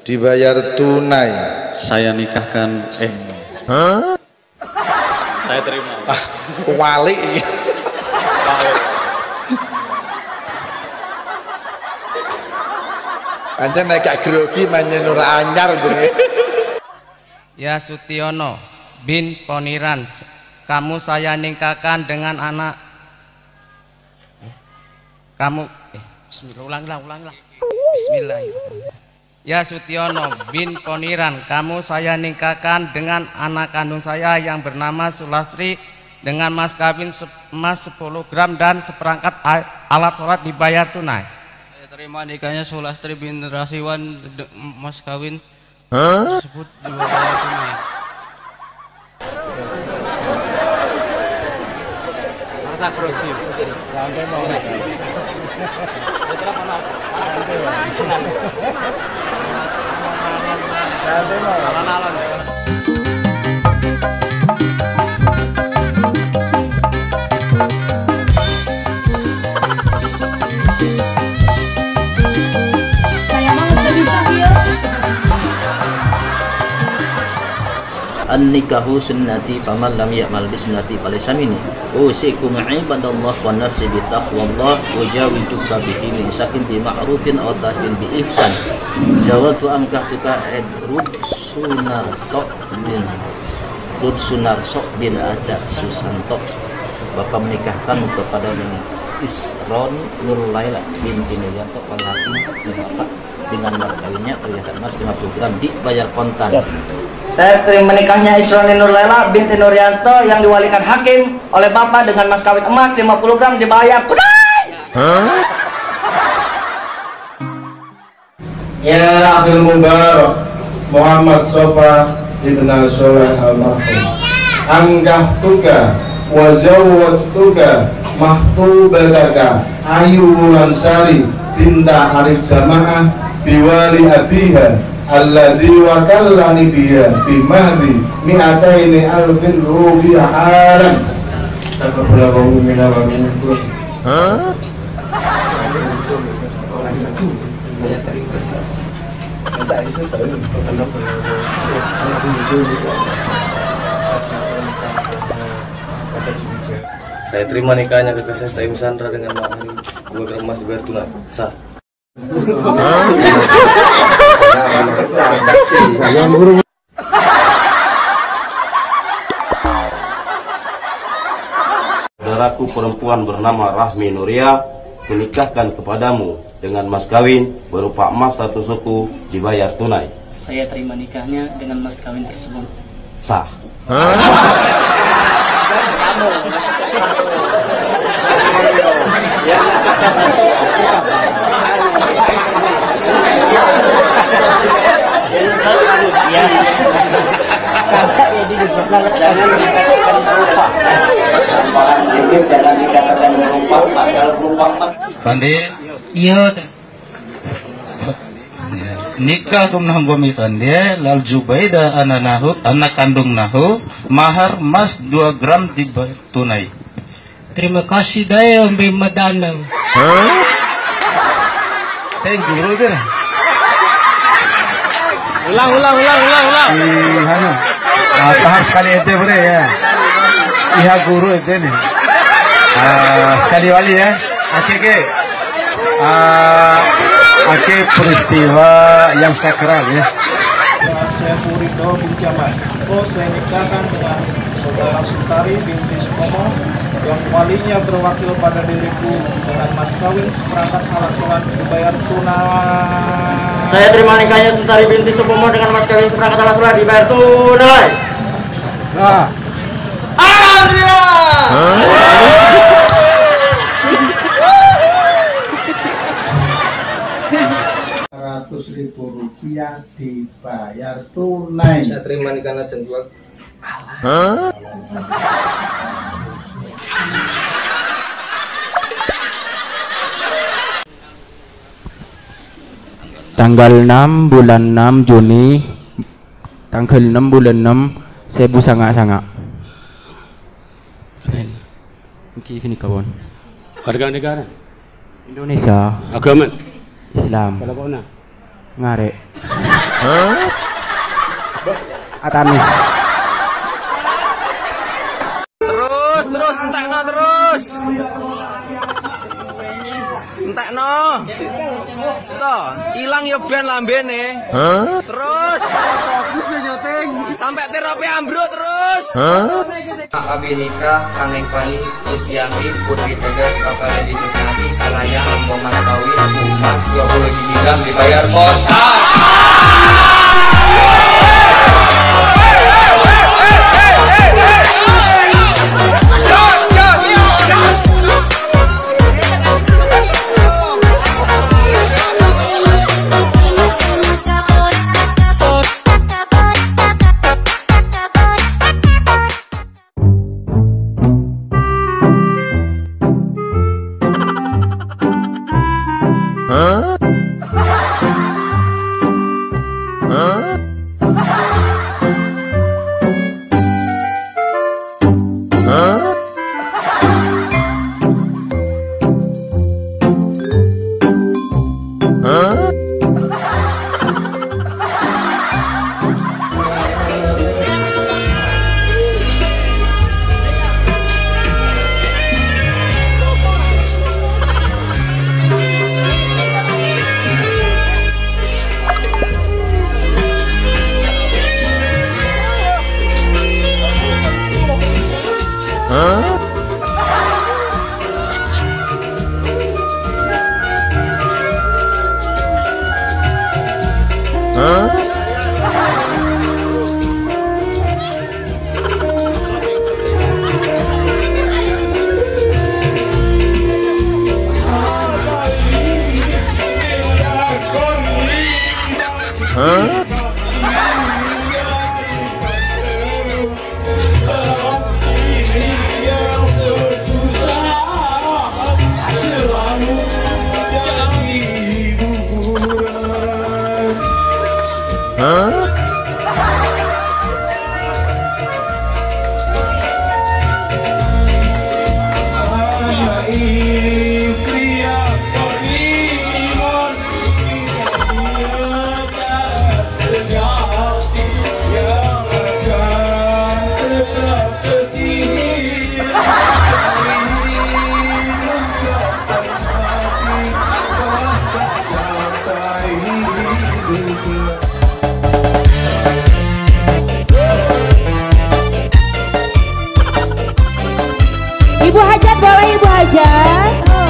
dibayar tunai. Saya nikahkan saya terima. Kuali. Pancen nek gak grogi manyen ora anyar jenenge. Ya Sutiono bin Poniran, kamu saya nikahkan dengan anak kamu. Bismillah, ulang. Bismillahirrahmanirrahim. Ya Sutiono bin Poniran, kamu saya nikahkan dengan anak kandung saya yang bernama Sulastri dengan mas kawin emas 10 gram dan seperangkat alat sholat dibayar tunai. Saya terima nikahnya Sulastri bin Rasiwan, mas kawin tersebut dibayar tunai. An-nikahu sunnati faman lam ya'mal bi sunnati falaysa minni. Usikum ibadallah wa nafsi bi taqwallah wa jawiduka bihi min sakin bi ma'rufin aw tasdin bi ihsan. Jawatu amkahtuka rud sunarso bin Ajak Susanto. Bapak menikahkan kepada Isron Nur Laila binti Nuryanto Walhakim Bapak dengan mas kawinnya perhiasan emas 50 gram dibayar kontan. Saya terima menikahnya Isron Nur Laila binti Nuryanto yang diwalikan hakim oleh Bapak dengan mas kawin emas 50 gram dibayar tunai. Ya Abdul Mubarak Muhammad Sofa Ibn Soleh Almarhum Anggah tuga wa zawwajtuka mahtubataka Ayu Wulansari binta Arif Jamaah biwali abiha alladhi wakallani biha bimahdi mi'ataini alfin rupiah halan. Taqabbalallahu minna wa minkum. Saya terima nikahnya kekasih Taim Sandra dengan mahar 2 gram emas dibayar tunai. Sah. Saudaraku perempuan bernama Rahmi Nuria menikahkan kepadamu dengan mas kawin berupa emas 1 suku dibayar tunai. Saya terima nikahnya dengan mas kawin tersebut. Sah. Fandi? Iya. Nikah kumnahum Fandi lal Jubaidah anak kandung nahu mahar emas 2 gram dibayar tunai. Terima kasih daya Mbak Madanang. Guru deh. Ulang. Hanu. Tahap sekali itu boleh ya. Iya guru itu nih. Sekali wali ya. Oke peristiwa yang sakral ya. Saya Furido bin Jamal. Saya nikahkan dengan saudara Sultari binti Sukomo yang walinya berwakil pada diriku dengan mas kawin seperangkat alat sholat dibayar tunai. Saya terima nikahnya Sultari binti Sukomo dengan mas kawin seperangkat alat sholat dibayar tunai. Alhamdulillah. 100.000 rupiah dibayar tunai. Saya terima nikahnya Cenduak. Tanggal 6 bulan 6 Juni, tanggal 6 bulan 6 Sebu Sanga-Sanga. Ini kawan. Warga negara Indonesia. Agama Islam. Kalau kau nak Ngarek. Atami. Terus entekno terus. Entekno. Sto, ilang ya ben lambene. Terus. Sampai terapi ambruk terus. Abi nikah Kaneng Pani Kustianti Putri Tegar Bapak Dedi Nusnati Kalaya Rombongan Kawin Umat 20 gram dibayar kosan. Ibu Hajat, boleh Ibu Hajat?